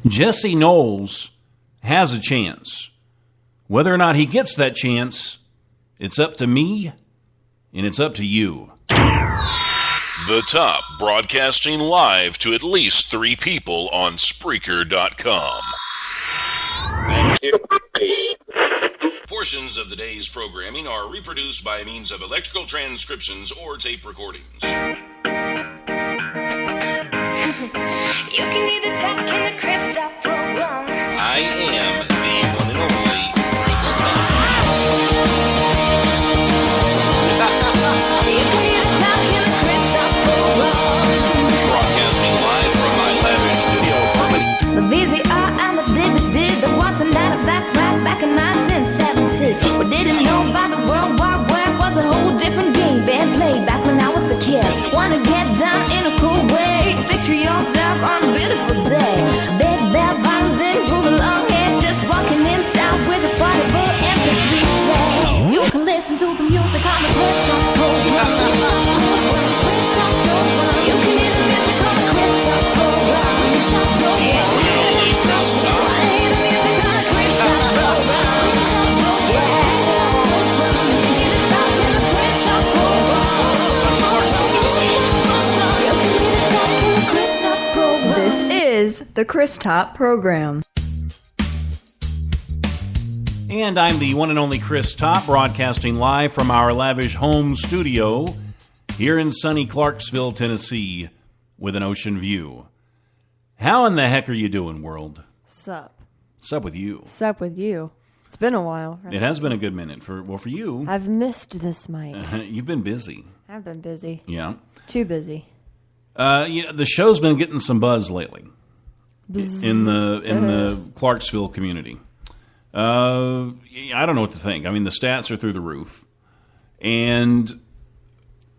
Jesse Knowles has a chance. Whether or not he gets that chance, it's up to me, and it's up to you. The Top, broadcasting live to at least 3 people on Spreaker.com. Portions of the day's programming are reproduced by means of electrical transcriptions or tape recordings. You can either talk in the Christoph program. I am the one and only Chris Top. You can either talk in the Christoph program. Broadcasting live from my lavish studio apartment. The VCR and the DVD, there was another back in 1970. We didn't know about the World War Web, was a whole different game being played back when I was a kid. Wanna get down in a cool way, picture yourself on a beautiful day. Big bell bottoms and groove along here, just walking in style with a portable MP3 play. You can listen to the music on the Christoph program. You can hear the music on the Christoph program. Only Chris Top. Play the music on the Christoph program. You can hear the talk in the Christoph program. Sunny Clarksville, Tennessee. You can hear the talk in the Christoph program. This is the Chris Top Program. And I'm the one and only Chris Top, broadcasting live from our lavish home studio here in sunny Clarksville, Tennessee, with an ocean view. How in the heck are you doing, world? Sup? What's up with you? Sup with you? It's been a while. Right? It has been a good minute. For you, I've missed this mic. you've been busy. I've been busy. Yeah. Too busy. The show's been getting some buzz lately in the Clarksville community. I don't know what to think. I mean, the stats are through the roof. And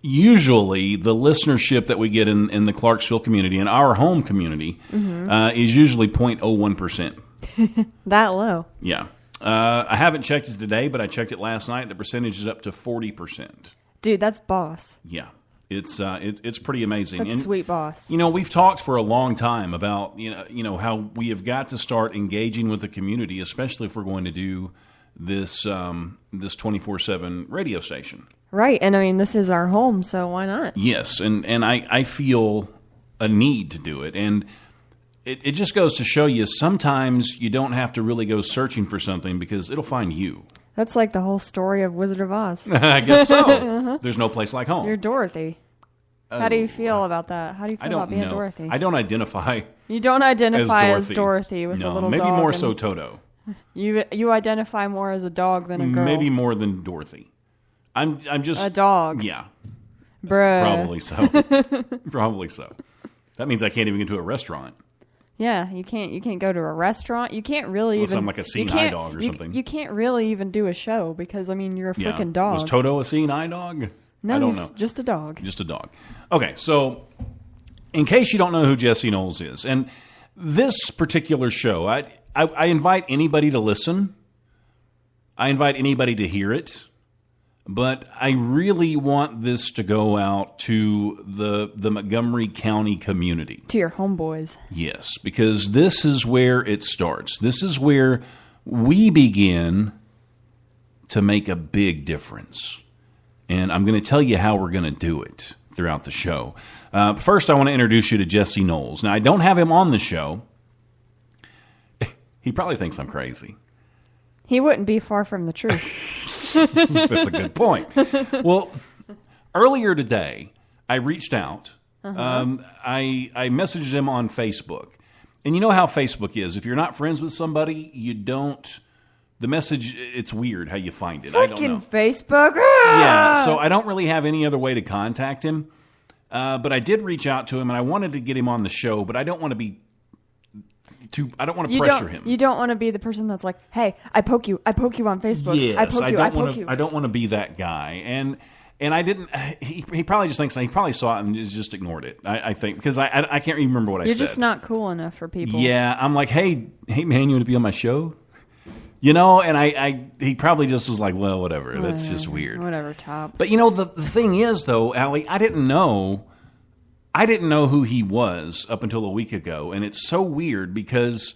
usually the listenership that we get in the Clarksville community, in our home community, is usually 0.01%. That low. Yeah. I haven't checked it today, but I checked it last night. The percentage is up to 40%. Dude, that's boss. Yeah. It's pretty amazing. That's And, sweet boss. you know, we've talked for a long time about you know how we have got to start engaging with the community, especially if we're going to do this 24/7 radio station. Right, and I mean, this is our home, so why not? Yes, and I feel a need to do it, and it just goes to show you sometimes you don't have to really go searching for something because it'll find you. That's like the whole story of Wizard of Oz. I guess so. There's no place like home. You're Dorothy. How do you feel about that? How do you I feel don't about being know. Dorothy? I don't identify You don't identify as as Dorothy with no, a little maybe dog. more and- so Toto. You identify more as a dog than a girl. Maybe more than Dorothy. I'm just A dog. Yeah, Bruh. probably so. Probably so. That means I can't even get to a restaurant. Yeah, you can't go to a restaurant. You can't really Unless even. I'm like a seeing you eye can't- dog or you- something. You can't really even do a show because I mean you're a Yeah. freaking dog. Was Toto a seeing eye dog? No, I don't he's know. just a dog. Just a dog. Okay, so in case you don't know who Jesse Knowles is, and this particular show, I invite anybody to listen. I invite anybody to hear it. But I really want this to go out to the Montgomery County community. To your homeboys. Yes, because this is where it starts. This is where we begin to make a big difference. And I'm going to tell you how we're going to do it throughout the show. First, I want to introduce you to Jesse Knowles. Now, I don't have him on the show. He probably thinks I'm crazy. He wouldn't be far from the truth. That's a good point. Well, earlier today, I reached out. I messaged him on Facebook. And you know how Facebook is. If you're not friends with somebody, you don't... The message, it's weird how you find it. I don't know. Facebook. Yeah, so I don't really have any other way to contact him. But I did reach out to him, and I wanted to get him on the show, but I don't want to be I don't want to pressure him. You don't want to be the person that's like, "Hey, I poke you on Facebook. Yes, I poke you." I don't want to be that guy. And I didn't. He probably just thinks he probably saw it and just ignored it. I think because I can't even remember what I said. You're just not cool enough for people. Yeah, I'm like, hey man, you want to be on my show? You know, and he probably just was like, well, whatever. That's just weird. Whatever, top. But you know, the thing is though, Allie, I didn't know I didn't know who he was up until a week ago, and it's so weird because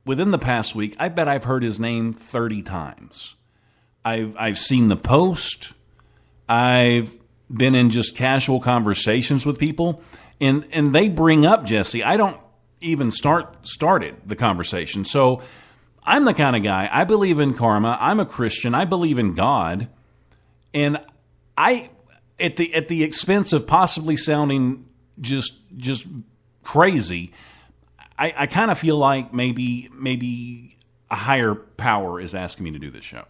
within the past week, I bet I've heard his name 30 times. I've seen the post. I've been in just casual conversations with people, and they bring up Jesse. I don't even started the conversation. So I'm the kind of guy, I believe in karma. I'm a Christian. I believe in God. And I, at the expense of possibly sounding just crazy, I kind of feel like maybe a higher power is asking me to do this show.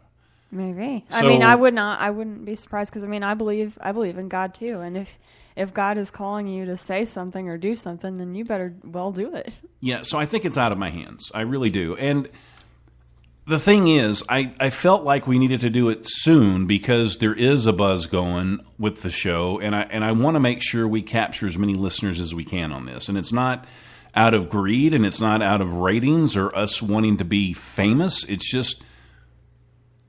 Maybe. So, I mean, I wouldn't be surprised because I believe in God too. And if God is calling you to say something or do something, then you better well do it. Yeah. So I think it's out of my hands. I really do. And the thing is, I felt like we needed to do it soon because there is a buzz going with the show, and I want to make sure we capture as many listeners as we can on this. And it's not out of greed, and it's not out of ratings or us wanting to be famous. It's just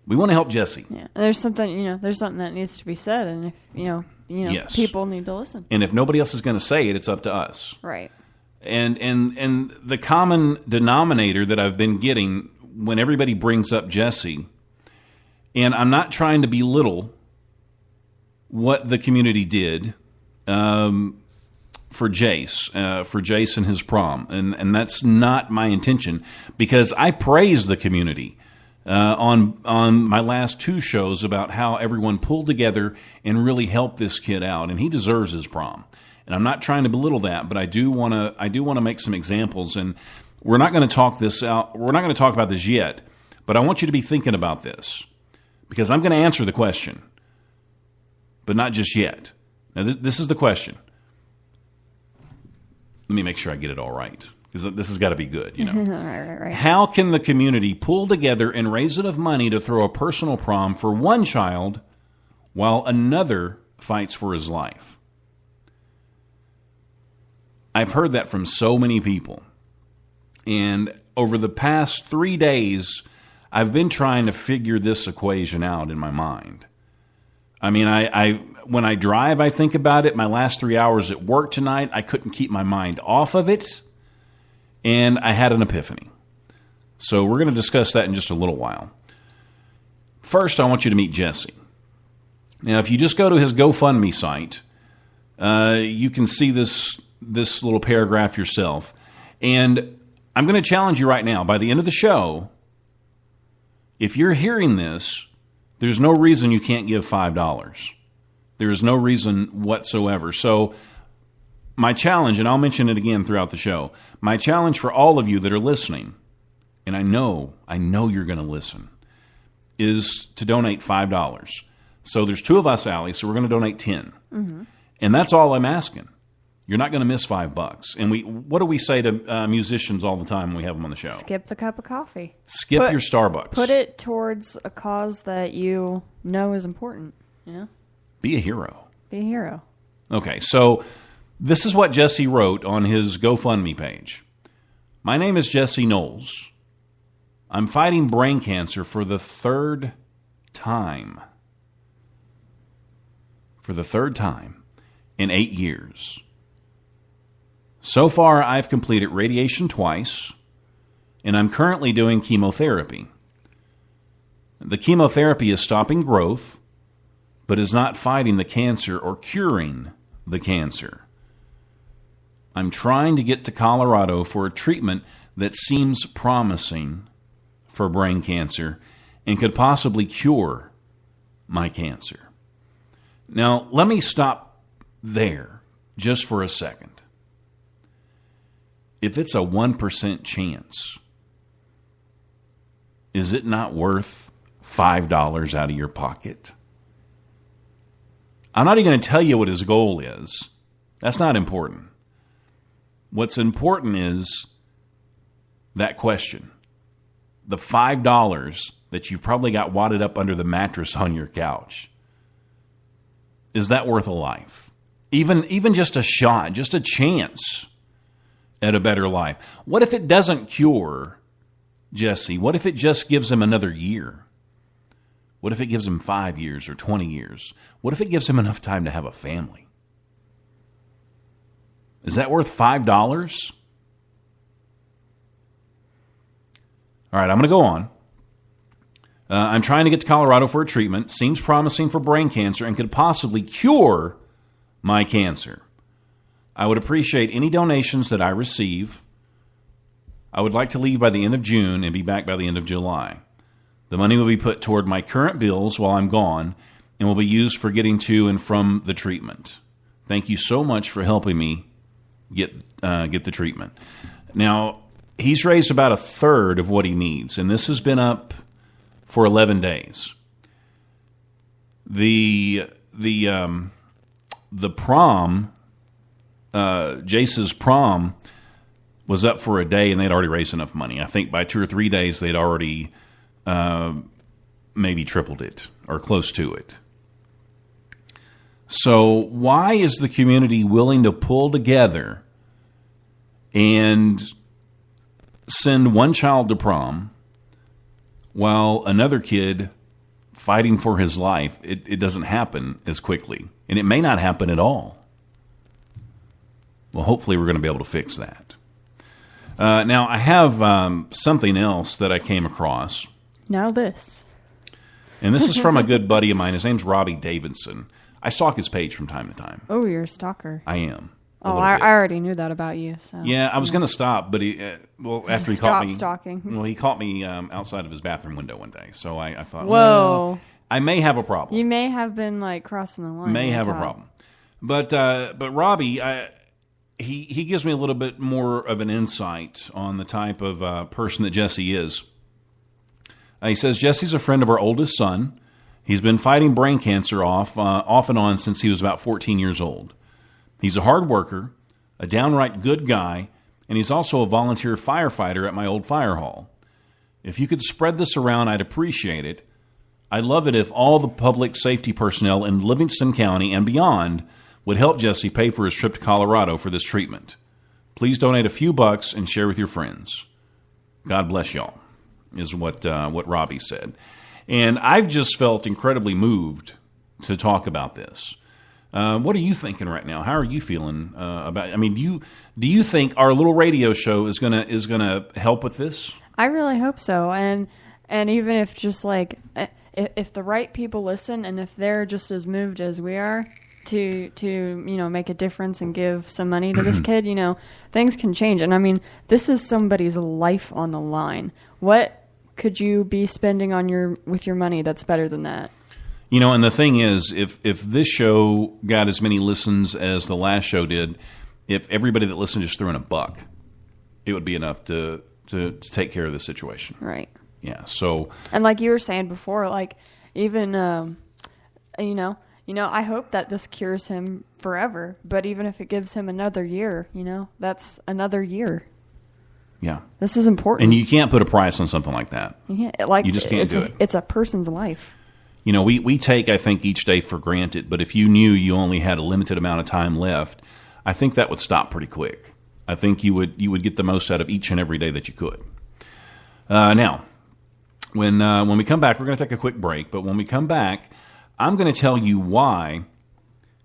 we want to help Jesse. Yeah, there's something that needs to be said, and if Yes. people need to listen. And if nobody else is going to say it, it's up to us. Right. And the common denominator that I've been getting when everybody brings up Jesse, and I'm not trying to belittle what the community did for Jace and his prom, and that's not my intention, because I praise the community on my last two shows about how everyone pulled together and really helped this kid out, and he deserves his prom. And I'm not trying to belittle that, but I do want to make some examples, and we're not going to talk this out. We're not going to talk about this yet, but I want you to be thinking about this, because I'm going to answer the question, but not just yet. Now, this is the question. Let me make sure I get it all right, because this has got to be good, Right. How can the community pull together and raise enough money to throw a personal prom for one child while another fights for his life? I've heard that from so many people. And over the past 3 days, I've been trying to figure this equation out in my mind. I mean, when I drive, I think about it. My last 3 hours at work tonight, I couldn't keep my mind off of it. And I had an epiphany. So we're going to discuss that in just a little while. First, I want you to meet Jesse. Now, if you just go to his GoFundMe site, you can see this little paragraph yourself. And I'm going to challenge you right now. By the end of the show, if you're hearing this, there's no reason you can't give $5. There is no reason whatsoever. So my challenge, and I'll mention it again throughout the show, my challenge for all of you that are listening, and I know you're going to listen, is to donate $5. So there's two of us, Allie, so we're going to donate 10. Mm-hmm. And that's all I'm asking. You're not going to miss $5. And what do we say to musicians all the time when we have them on the show? Skip the cup of coffee. Skip your Starbucks. Put it towards a cause that you know is important. Yeah. Be a hero. Be a hero. Okay, so this is what Jesse wrote on his GoFundMe page. My name is Jesse Knowles. I'm fighting brain cancer for the third time. For the third time in 8 years. So far, I've completed radiation twice, and I'm currently doing chemotherapy. The chemotherapy is stopping growth, but is not fighting the cancer or curing the cancer. I'm trying to get to Colorado for a treatment that seems promising for brain cancer and could possibly cure my cancer. Now, let me stop there just for a second. If it's a 1% chance, is it not worth $5 out of your pocket? I'm not even going to tell you what his goal is. That's not important. What's important is that question. The $5 that you've probably got wadded up under the mattress on your couch. Is that worth a life? Even just a shot, just a chance at a better life. What if it doesn't cure Jesse? What if it just gives him another year? What if it gives him 5 years or 20 years? What if it gives him enough time to have a family? Is that worth $5? All right, I'm going to go on. I'm trying to get to Colorado for a treatment. Seems promising for brain cancer and could possibly cure my cancer. I would appreciate any donations that I receive. I would like to leave by the end of June and be back by the end of July. The money will be put toward my current bills while I'm gone and will be used for getting to and from the treatment. Thank you so much for helping me get the treatment. Now, he's raised about a third of what he needs, and this has been up for 11 days. The prom, Jace's prom, was up for a day, and they'd already raised enough money. I think by 2 or 3 days, they'd already maybe tripled it or close to it. So why is the community willing to pull together and send one child to prom while another kid fighting for his life? It doesn't happen as quickly, and it may not happen at all. Well, hopefully we're going to be able to fix that. Now, I have something else that I came across. Now this. And this is from a good buddy of mine. His name's Robbie Davidson. I stalk his page from time to time. Oh, you're a stalker. I am. Oh, I already knew that about you. So yeah, I was going to stop, but after he caught me, stalking. Well, he caught me outside of his bathroom window one day. So I thought, whoa, well, I may have a problem. You may have been like crossing the line. May have a problem, but Robbie, he gives me a little bit more of an insight on the type of person that Jesse is. He says Jesse's a friend of our oldest son. He's been fighting brain cancer off and on since he was about 14 years old. He's a hard worker, a downright good guy, and he's also a volunteer firefighter at my old fire hall. If you could spread this around, I'd appreciate it. I'd love it if all the public safety personnel in Livingston County and beyond would help Jesse pay for his trip to Colorado for this treatment. Please donate a few bucks and share with your friends. God bless y'all, is what Robbie said. And I've just felt incredibly moved to talk about this. What are you thinking right now? How are you feeling about it? I mean, do you think our little radio show is gonna help with this? I really hope so. And even if just like if the right people listen, and if they're just as moved as we are to make a difference and give some money to this kid, things can change. And I mean, this is somebody's life on the line. What could you be spending with your money that's better than that? And the thing is, if this show got as many listens as the last show did, if everybody that listened just threw in $1, it would be enough to take care of the situation. Right. Yeah. So. And like you were saying before, like even I hope that this cures him forever. But even if it gives him another year, that's another year. Yeah. This is important. And you can't put a price on something like that. You just can't do it. It's a person's life. We take, I think, each day for granted, but if you knew you only had a limited amount of time left, I think that would stop pretty quick. I think you would get the most out of each and every day that you could. Now, when we come back, we're going to take a quick break, but when we come back, I'm going to tell you why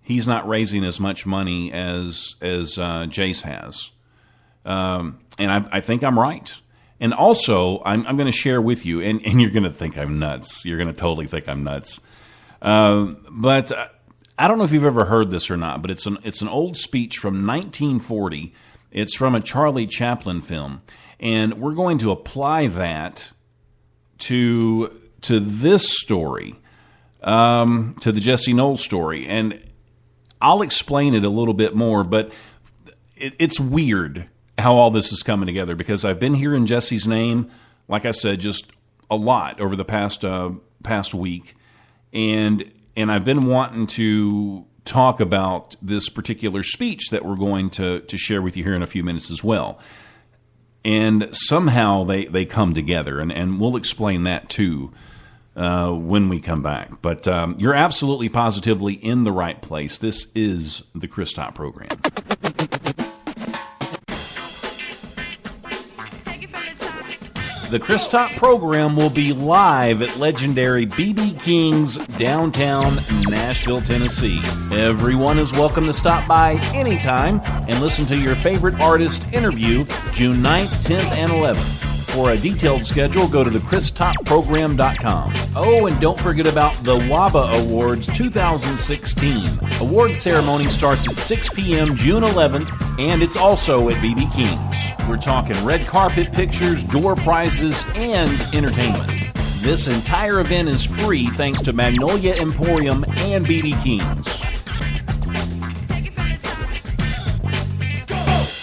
he's not raising as much money as Jace has. And I think I'm right. And also, I'm going to share with you, and you're going to think I'm nuts. You're going to totally think I'm nuts. But I don't know if you've ever heard this or not, but it's an old speech from 1940. It's from a Charlie Chaplin film. And we're going to apply that to this story, to the Jesse Knowles story. And I'll explain it a little bit more, but it's weird how all this is coming together, because I've been hearing Jesse's name, like I said, just a lot over the past week, and I've been wanting to talk about this particular speech that we're going to share with you here in a few minutes as well. And somehow they come together, and we'll explain that too when we come back. But you're absolutely positively in the right place. This is the Chris Top Program. The Chris Top program will be live at legendary BB King's downtown Nashville, Tennessee. Everyone is welcome to stop by anytime and listen to your favorite artist interview June 9th, 10th, and 11th. For a detailed schedule, go to thechristoprogram.com. Oh, and don't forget about the WOBA Awards 2016. Award ceremony starts at 6 p.m. June 11th, and it's also at BB King's. We're talking red carpet pictures, door prizes, and entertainment. This entire event is free thanks to Magnolia Emporium and BB King's.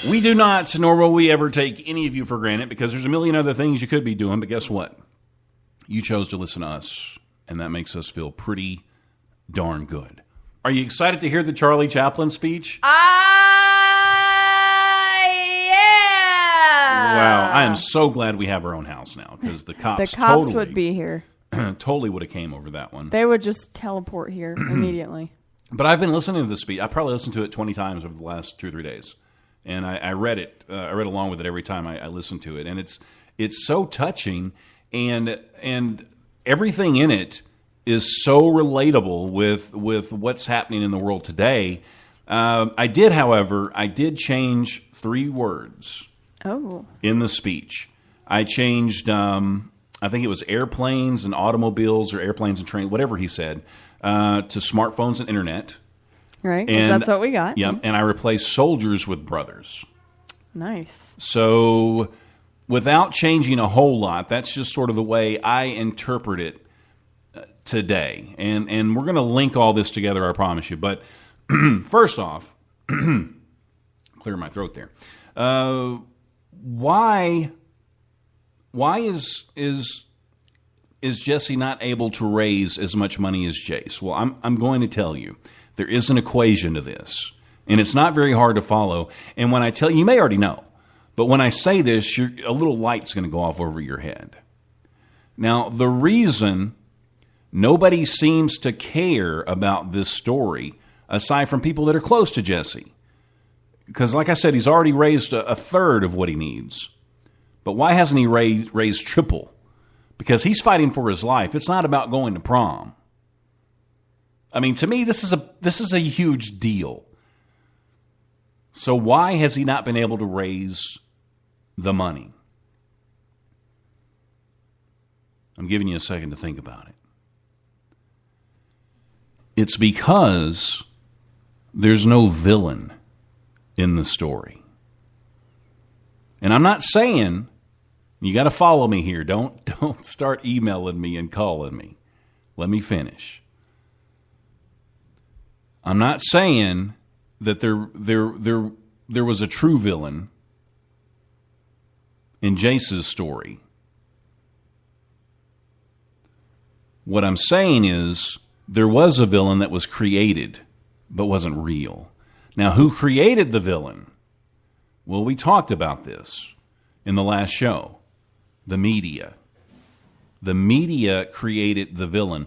We do not, nor will we ever take any of you for granted, because there's a million other things you could be doing, but guess what? You chose to listen to us, and that makes us feel pretty darn good. Are you excited to hear the Charlie Chaplin speech? Yeah! Wow, I am so glad we have our own house now, because the cops totally would be here. Totally would have came over that one. They would just teleport here immediately. But I've been listening to the speech. I probably listened to it 20 times over the last 2 or 3 days. And I read it. I read along with it every time I listened to it, and it's so touching, and everything in it is so relatable with what's happening in the world today. I did change 3 words. Oh. In the speech, I changed. I think it was airplanes and automobiles, or airplanes and trains, whatever he said, to smartphones and internet. Right, because that's what we got. Yep, and I replaced soldiers with brothers. Nice. So, without changing a whole lot, that's just sort of the way I interpret it today. And we're going to link all this together, I promise you. But first off, clear my throat there. Why is Jesse not able to raise as much money as Jace? Well, I'm going to tell you. There is an equation to this, and it's not very hard to follow. And when I tell you, you may already know, but when I say this, a little light's going to go off over your head. Now, the reason nobody seems to care about this story, aside from people that are close to Jesse, because like I said, he's already raised a third of what he needs. But why hasn't he raised triple? Because he's fighting for his life. It's not about going to prom. I mean, to me, this is a huge deal. So why has he not been able to raise the money? I'm giving you a second to think about it. It's because there's no villain in the story. And I'm not saying, you got to follow me here. Don't start emailing me and calling me. Let me finish. I'm not saying that there was a true villain in Jace's story. What I'm saying is there was a villain that was created but wasn't real. Now, who created the villain? Well, we talked about this in the last show. The media. The media created the villain.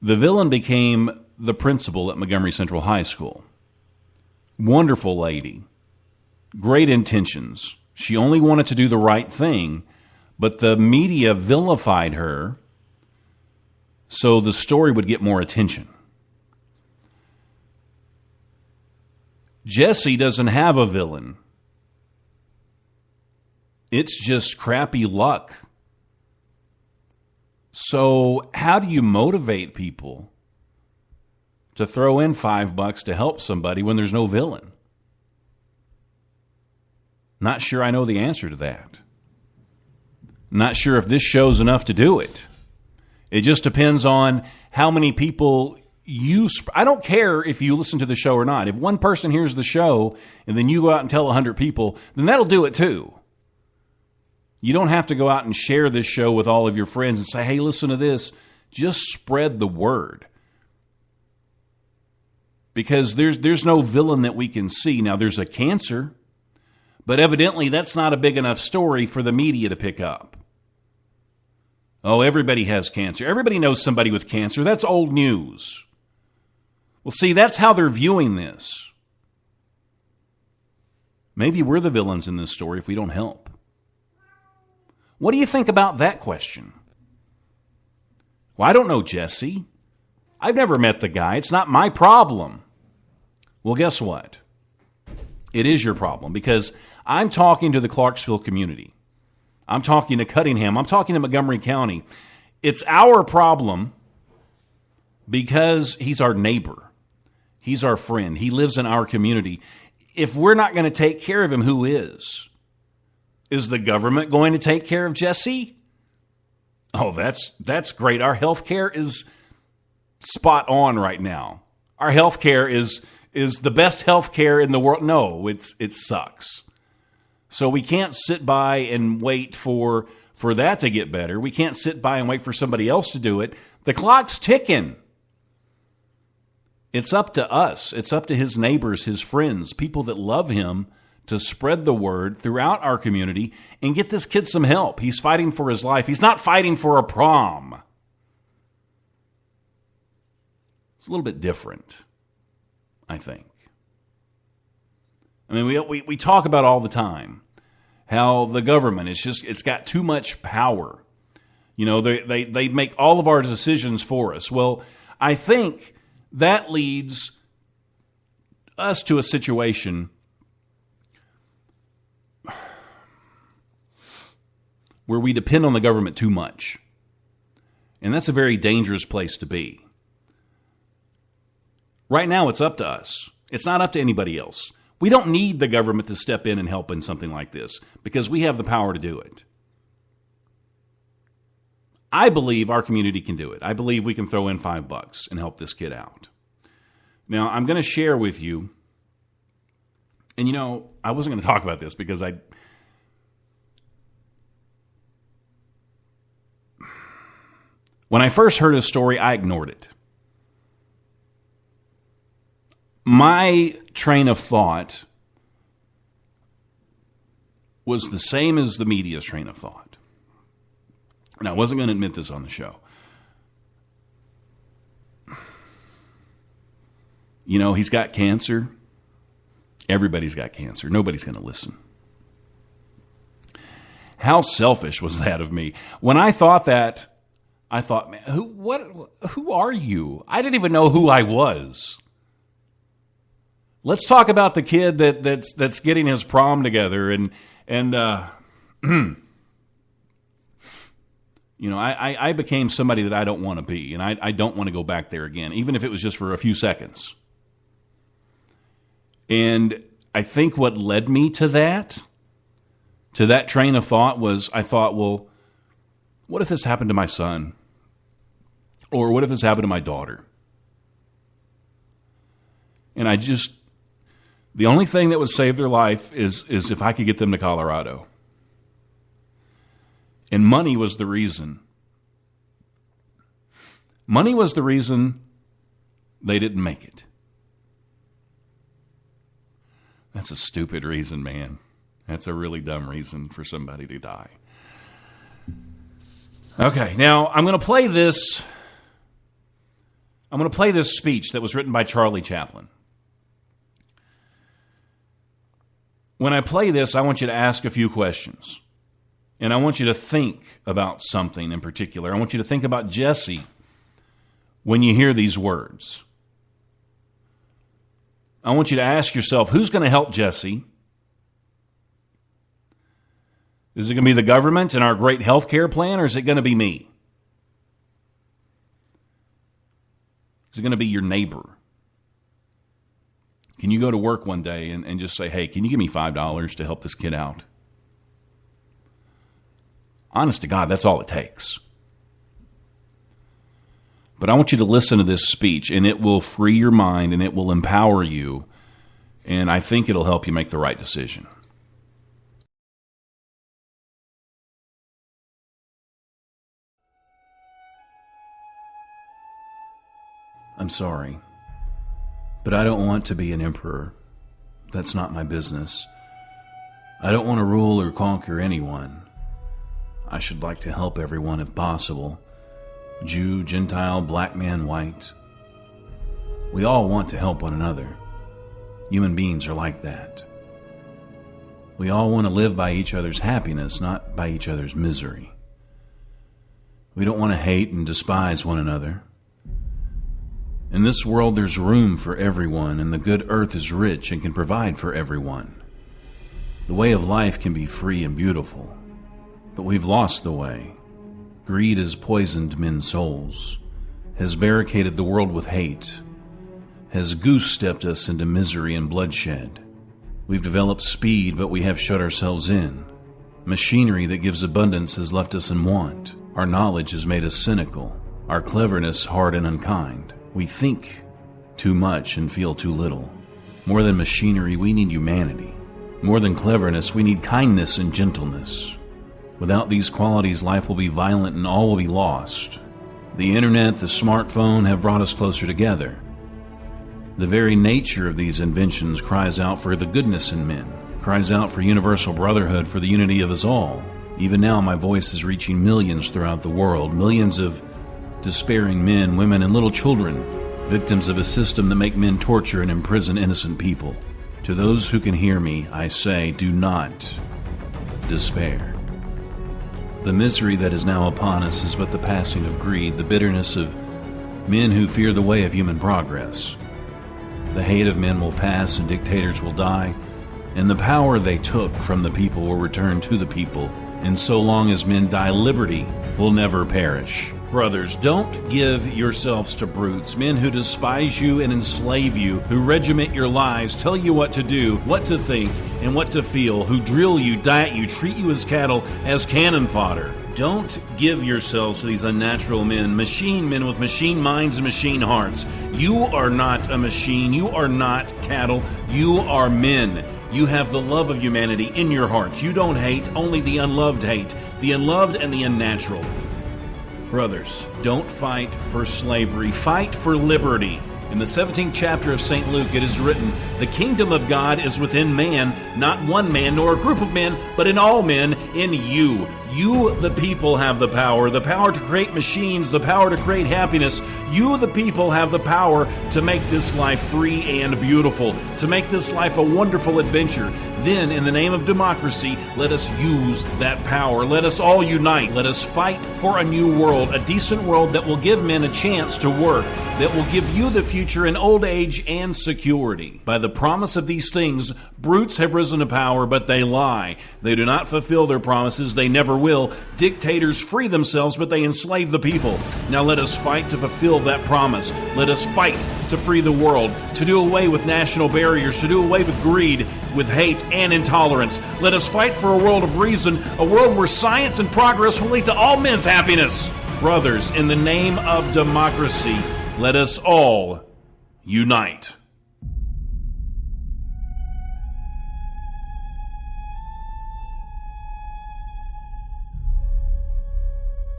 The villain became the principal at Montgomery Central High School. Wonderful lady. Great intentions. She only wanted to do the right thing, but the media vilified her so the story would get more attention. Jesse doesn't have a villain. It's just crappy luck. So how do you motivate people to throw in $5 to help somebody when there's no villain? Not sure I know the answer to that. Not sure if this show's enough to do it. It just depends on how many people I don't care if you listen to the show or not. If one person hears the show and then you go out and tell 100 people, then that'll do it too. You don't have to go out and share this show with all of your friends and say, hey, listen to this. Just spread the word. Because there's no villain that we can see. Now, there's a cancer, but evidently that's not a big enough story for the media to pick up. Oh, everybody has cancer. Everybody knows somebody with cancer. That's old news. Well, see, that's how they're viewing this. Maybe we're the villains in this story if we don't help. What do you think about that question? Well, I don't know, Jesse. I've never met the guy. It's not my problem. Well, guess what? It is your problem, because I'm talking to the Clarksville community. I'm talking to Cunningham. I'm talking to Montgomery County. It's our problem because he's our neighbor. He's our friend. He lives in our community. If we're not going to take care of him, who is? Is the government going to take care of Jesse? Oh, that's great. Our health care is spot on right now. Our health care is the best health care in the world. No, it sucks. So we can't sit by and wait for that to get better. We can't sit by and wait for somebody else to do it. The clock's ticking. It's up to us. It's up to his neighbors, his friends, people that love him, to spread the word throughout our community and get this kid some help. He's fighting for his life. He's not fighting for a prom. It's a little bit different, I think. I mean, we talk about all the time how the government it's got too much power. You know, they make all of our decisions for us. Well, I think that leads us to a situation where we depend on the government too much. And that's a very dangerous place to be. Right now, it's up to us. It's not up to anybody else. We don't need the government to step in and help in something like this because we have the power to do it. I believe our community can do it. I believe we can throw in $5 and help this kid out. Now, I'm going to share with you, and you know, I wasn't going to talk about this because when I first heard his story, I ignored it. My train of thought was the same as the media's train of thought. And I wasn't going to admit this on the show. You know, he's got cancer. Everybody's got cancer. Nobody's going to listen. How selfish was that of me? When I thought that, I thought, man, who are you? I didn't even know who I was. Let's talk about the kid that's getting his prom together and you know, I became somebody that I don't want to be, and I don't want to go back there again, even if it was just for a few seconds. And I think what led me to that train of thought was I thought, well, what if this happened to my son? Or what if this happened to my daughter? And the only thing that would save their life is if I could get them to Colorado. And money was the reason. Money was the reason they didn't make it. That's a stupid reason, man. That's a really dumb reason for somebody to die. Okay, now I'm going to play this. I'm going to play this speech that was written by Charlie Chaplin. When I play this, I want you to ask a few questions. And I want you to think about something in particular. I want you to think about Jesse when you hear these words. I want you to ask yourself, who's going to help Jesse? Is it going to be the government and our great health care plan, or is it going to be me? Is it going to be your neighbor? Can you go to work one day and just say, hey, can you give me $5 to help this kid out? Honest to God, that's all it takes. But I want you to listen to this speech, and it will free your mind, and it will empower you, and I think it'll help you make the right decision. I'm sorry, but I don't want to be an emperor. That's not my business. I don't want to rule or conquer anyone. I should like to help everyone if possible. Jew, Gentile, black man, white. We all want to help one another. Human beings are like that. We all want to live by each other's happiness, not by each other's misery. We don't want to hate and despise one another. In this world, there's room for everyone, and the good earth is rich and can provide for everyone. The way of life can be free and beautiful, but we've lost the way. Greed has poisoned men's souls, has barricaded the world with hate, has goose-stepped us into misery and bloodshed. We've developed speed, but we have shut ourselves in. Machinery that gives abundance has left us in want. Our knowledge has made us cynical, our cleverness hard and unkind. We think too much and feel too little. More than machinery, we need humanity. More than cleverness, we need kindness and gentleness. Without these qualities, life will be violent and all will be lost. The internet, the smartphone have brought us closer together. The very nature of these inventions cries out for the goodness in men, cries out for universal brotherhood, for the unity of us all. Even now, my voice is reaching millions throughout the world, millions of despairing men, women, and little children, victims of a system that make men torture and imprison innocent people. To those who can hear me, I say, do not despair. The misery that is now upon us is but the passing of greed, the bitterness of men who fear the way of human progress. The hate of men will pass and dictators will die, and the power they took from the people will return to the people. And so long as men die, liberty will never perish. Brothers, don't give yourselves to brutes, men who despise you and enslave you, who regiment your lives, tell you what to do, what to think, and what to feel, who drill you, diet you, treat you as cattle, as cannon fodder. Don't give yourselves to these unnatural men with machine minds and machine hearts. You are not a machine. You are not cattle. You are men. You have the love of humanity in your hearts. You don't hate, only the unloved hate, the unloved and the unnatural. Brothers, don't fight for slavery. Fight for liberty. In the 17th chapter of St. Luke, it is written, "The kingdom of God is within man, not one man nor a group of men, but in all men, in you." You, the people, have the power to create machines, the power to create happiness. You, the people, have the power to make this life free and beautiful, to make this life a wonderful adventure. Then, in the name of democracy, let us use that power. Let us all unite. Let us fight for a new world, a decent world that will give men a chance to work, that will give you the future in old age and security. By the promise of these things, brutes have risen to power, but they lie. They do not fulfill their promises. They never will. Dictators free themselves, but they enslave the people. Now let us fight to fulfill that promise. Let us fight to free the world, to do away with national barriers, to do away with greed, with hate and intolerance. Let us fight for a world of reason, a world where science and progress will lead to all men's happiness. Brothers, in the name of democracy, let us all unite.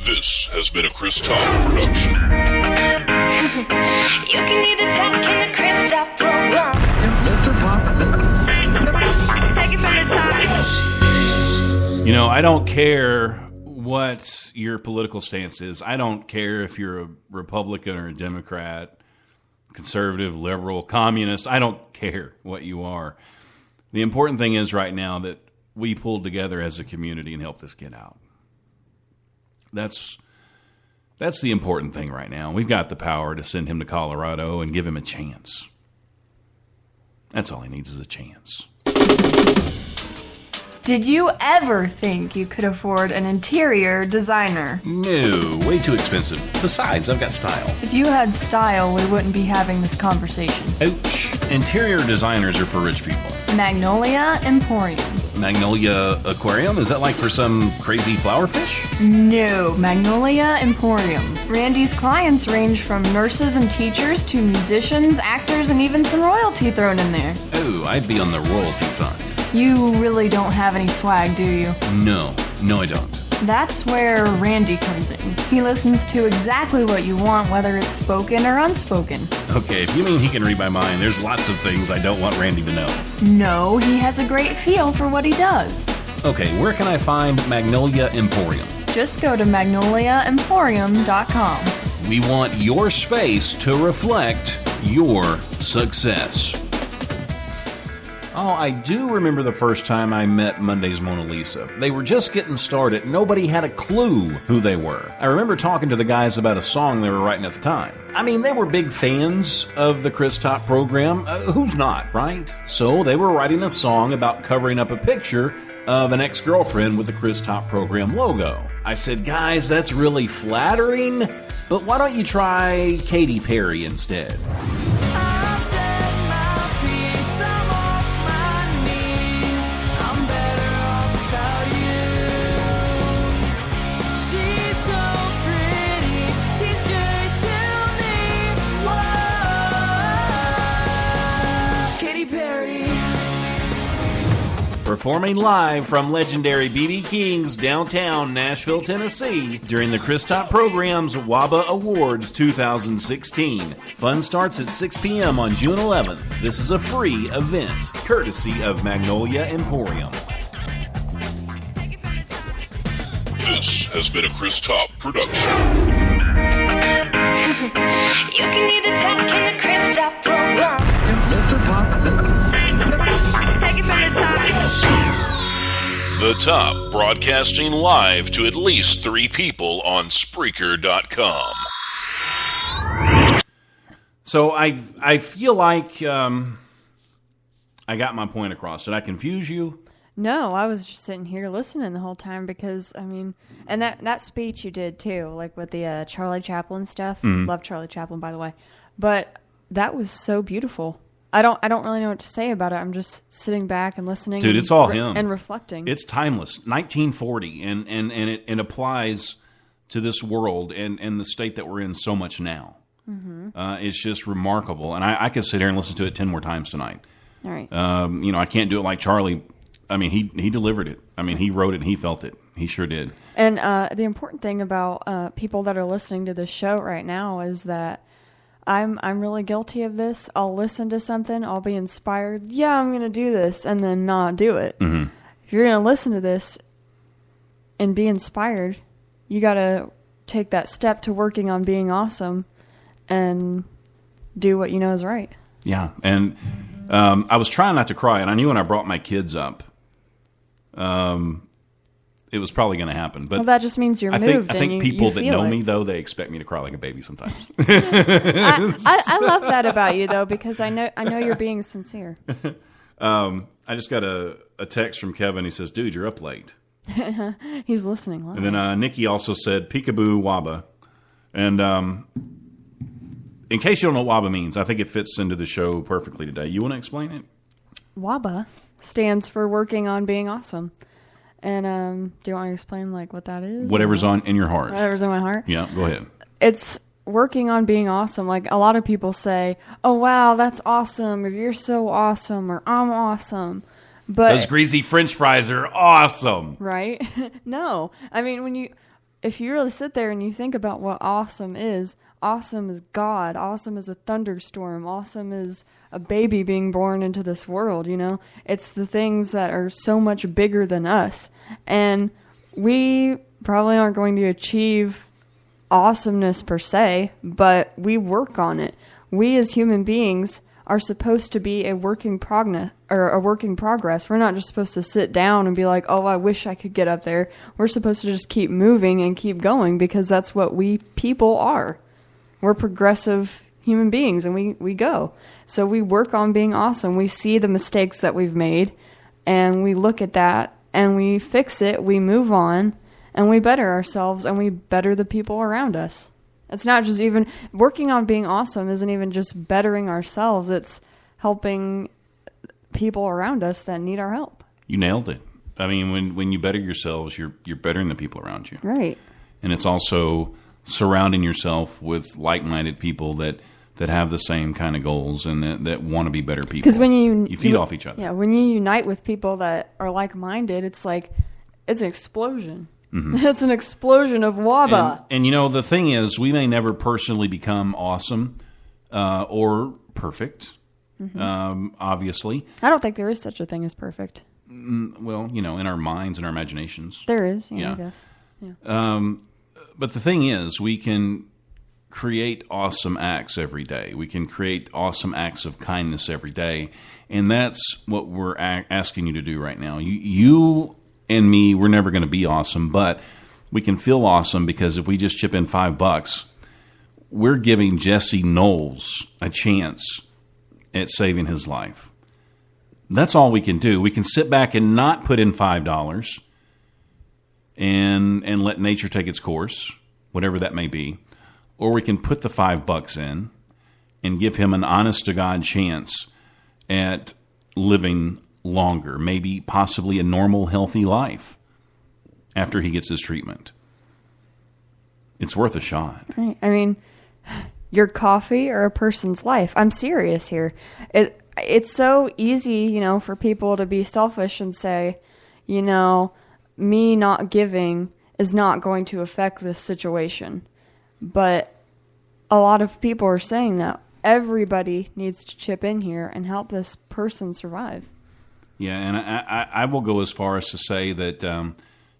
This has been a Chris Talk production. You can either talk in the Chris Talk program. Mr. Pop. Take it from the top. You know, I don't care what your political stance is. I don't care if you're a Republican or a Democrat, conservative, liberal, communist. I don't care what you are. The important thing is right now that we pull together as a community and help this kid out. That's the important thing right now. We've got the power to send him to Colorado and give him a chance. That's all he needs is a chance. Did you ever think you could afford an interior designer? No, way too expensive. Besides, I've got style. If you had style, we wouldn't be having this conversation. Ouch. Interior designers are for rich people. Magnolia Emporium. Magnolia Aquarium? Is that like for some crazy flower fish? No, Magnolia Emporium. Randy's clients range from nurses and teachers to musicians, actors, and even some royalty thrown in there. Oh, I'd be on the royalty side. You really don't have any swag, do you? No, I don't. That's where Randy comes in. He listens to exactly what you want, whether it's spoken or unspoken. Okay, if you mean he can read my mind, there's lots of things I don't want Randy to know. No, he has a great feel for what he does. Okay, where can I find Magnolia Emporium? Just go to magnoliaemporium.com. We want your space to reflect your success. Oh, I do remember the first time I met Monday's Mona Lisa. They were just getting started. Nobody had a clue who they were. I remember talking to the guys about a song they were writing at the time. I mean, they were big fans of the Chris Top program. Who's not, right? So they were writing a song about covering up a picture of an ex-girlfriend with the Chris Top program logo. I said, guys, that's really flattering, but why don't you try Katy Perry instead? Performing live from legendary B.B. King's downtown Nashville, Tennessee, during the Chris Top program's WOBA Awards 2016. Fun starts at 6 p.m. on June 11th. This is a free event, courtesy of Magnolia Emporium. This has been a Chris Top production. You can either talk in the Chris Top program. Mr. Top. Take it from the top. The Top, broadcasting live to at least 3 people on Spreaker.com. So I feel like I got my point across. Did I confuse you? No, I was just sitting here listening the whole time because, I mean, and that speech you did too, like with the Charlie Chaplin stuff. Love Charlie Chaplin, by the way. But that was so beautiful. I don't really know what to say about it. I'm just sitting back and listening. Dude, it's all him. And reflecting. It's timeless. 1940, and it applies to this world and the state that we're in so much now. Mm-hmm. It's just remarkable. And I could sit here and listen to it 10 more times tonight. All right. I can't do it like Charlie. I mean, he delivered it. I mean, he wrote it and he felt it. He sure did. And the important thing about people that are listening to this show right now is that I'm really guilty of this. I'll listen to something, I'll be inspired. Yeah, I'm going to do this, and then not do it. Mm-hmm. If you're going to listen to this and be inspired, you got to take that step to working on being awesome and do what you know is right. Yeah, and I was trying not to cry, and I knew when I brought my kids up, it was probably going to happen. But well, that just means you're moved. I think people that know it. me, though, they expect me to cry like a baby sometimes. I love that about you, though, because I know you're being sincere. I just got a text from Kevin. He says, dude, you're up late. He's listening live. And then Nikki also said, peekaboo WOBA. And in case you don't know what WOBA means, I think it fits into the show perfectly today. You want to explain it? WOBA stands for Working on Being Awesome. And do you want to explain like what that is? Whatever's in your heart. Whatever's in my heart? Yeah, go ahead. It's working on being awesome. Like a lot of people say, oh, wow, that's awesome, or you're so awesome, or I'm awesome. But those greasy French fries are awesome. Right? No. I mean, if you really sit there and you think about what awesome is God. Awesome is a thunderstorm. Awesome is a baby being born into this world, you know? It's the things that are so much bigger than us. And we probably aren't going to achieve awesomeness per se, but we work on it. We as human beings are supposed to be a working progress. We're not just supposed to sit down and be like, oh, I wish I could get up there. We're supposed to just keep moving and keep going because that's what we people are. We're progressive human beings, and we go. So we work on being awesome. We see the mistakes that we've made, and we look at that, and we fix it. We move on, and we better ourselves, and we better the people around us. It's not just even working on being awesome isn't even just bettering ourselves. It's helping people around us that need our help. You nailed it. I mean, when you better yourselves, you're bettering the people around you. Right. And it's also surrounding yourself with like-minded people that have the same kind of goals and that want to be better people. Because when you feed off each other. Yeah, when you unite with people that are like-minded, it's like it's an explosion. Mm-hmm. It's an explosion of WOBA. And you know, the thing is, we may never personally become awesome or perfect, obviously. I don't think there is such a thing as perfect. Well, you know, in our minds and our imaginations. There is, I guess. Yeah. But the thing is, we can create awesome acts every day. We can create awesome acts of kindness every day. And that's what we're asking you to do right now. You and me, we're never going to be awesome, but we can feel awesome because if we just chip in $5, we're giving Jesse Knowles a chance at saving his life. That's all we can do. We can sit back and not put in $5 and let nature take its course, whatever that may be. Or we can put the $5 in and give him an honest-to-God chance at living longer, maybe possibly a normal, healthy life after he gets his treatment. It's worth a shot. Right. I mean, your coffee or a person's life. I'm serious here. It's so easy, for people to be selfish and say, me not giving is not going to affect this situation. But a lot of people are saying that everybody needs to chip in here and help this person survive. Yeah, and I will go as far as to say that,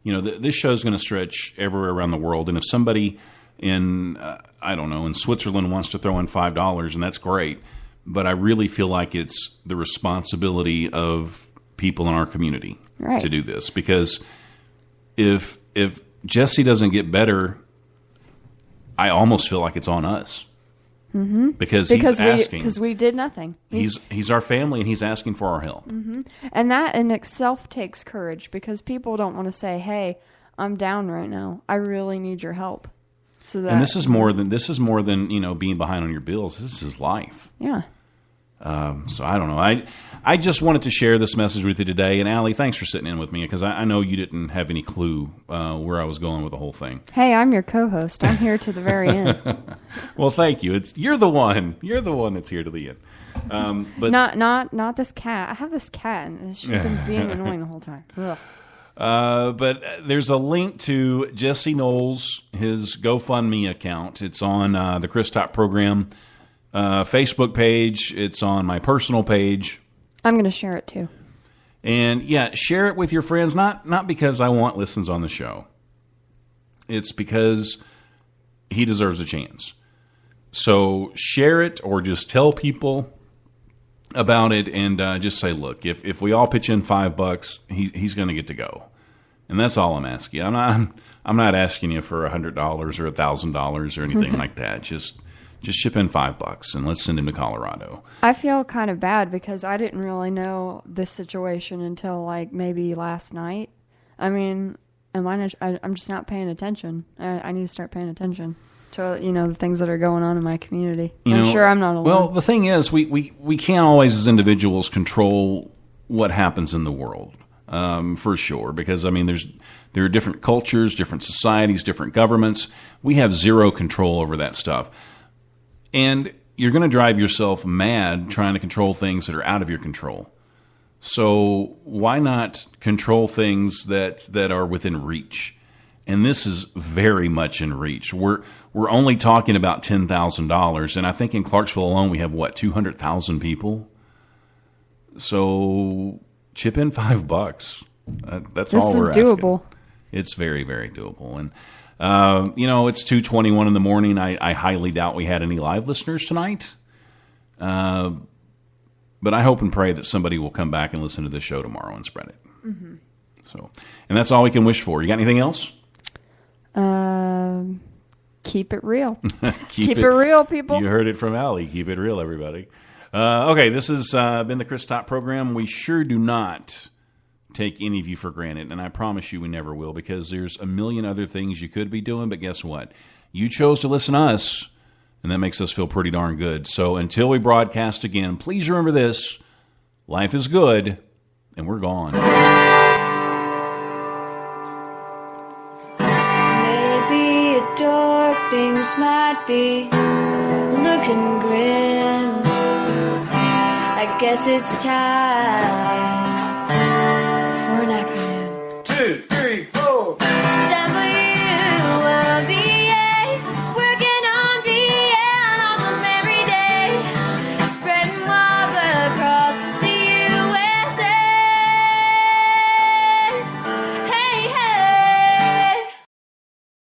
this show is going to stretch everywhere around the world. And if somebody in, in Switzerland wants to throw in $5, and that's great. But I really feel like it's the responsibility of people in our community to do this. Because if Jesse doesn't get better, I almost feel like it's on us. Mm-hmm. Because he's asking. Because we did nothing. He's our family, and he's asking for our help. Mm-hmm. And that in itself takes courage, because people don't want to say, "Hey, I'm down right now. I really need your help." And this is more than being behind on your bills. This is life. Yeah. So I don't know. I just wanted to share this message with you today. And Allie, thanks for sitting in with me, because I know you didn't have any clue where I was going with the whole thing. Hey, I'm your co-host. I'm here to the very end. Well, thank you. You're the one. You're the one that's here to the end. But not this cat. I have this cat, and she's been being annoying the whole time. Ugh. But there's a link to Jesse Knowles, his GoFundMe account. It's on the Chris Top Program Facebook page. It's on my personal page. I'm going to share it too. And yeah, share it with your friends. Not because I want listens on the show. It's because he deserves a chance. So share it, or just tell people about it, and just say, look, if we all pitch in $5, he's going to get to go. And that's all I'm asking. I'm not asking you for $100 or $1,000 or anything like that. Just ship in $5 and let's send him to Colorado. I feel kind of bad because I didn't really know this situation until maybe last night. I mean, I'm just not paying attention. I need to start paying attention to the things that are going on in my community. I'm sure I'm not alone. Well, the thing is, we can't always as individuals control what happens in the world, for sure. Because there are different cultures, different societies, different governments. We have zero control over that stuff. And you're going to drive yourself mad trying to control things that are out of your control. So why not control things that are within reach? And this is very much in reach. We're only talking about $10,000, and I think in Clarksville alone we have 200,000 people. So chip in $5. That's all we're asking. This is doable. It's very, very doable. And it's 2:21 in the morning. I highly doubt we had any live listeners tonight. But I hope and pray that somebody will come back and listen to this show tomorrow and spread it. Mm-hmm. So, and that's all we can wish for. You got anything else? Keep it real. Keep it real, people. You heard it from Allie. Keep it real, everybody. Okay, this has been the Chris Top Program. We sure do not take any of you for granted, and I promise you we never will, because there's a million other things you could be doing, but guess what? You chose to listen to us, and that makes us feel pretty darn good. So until we broadcast again, please remember this: life is good, and we're gone. Maybe dark things might be looking grim. I guess it's time for an acronym. 2, 3, 4.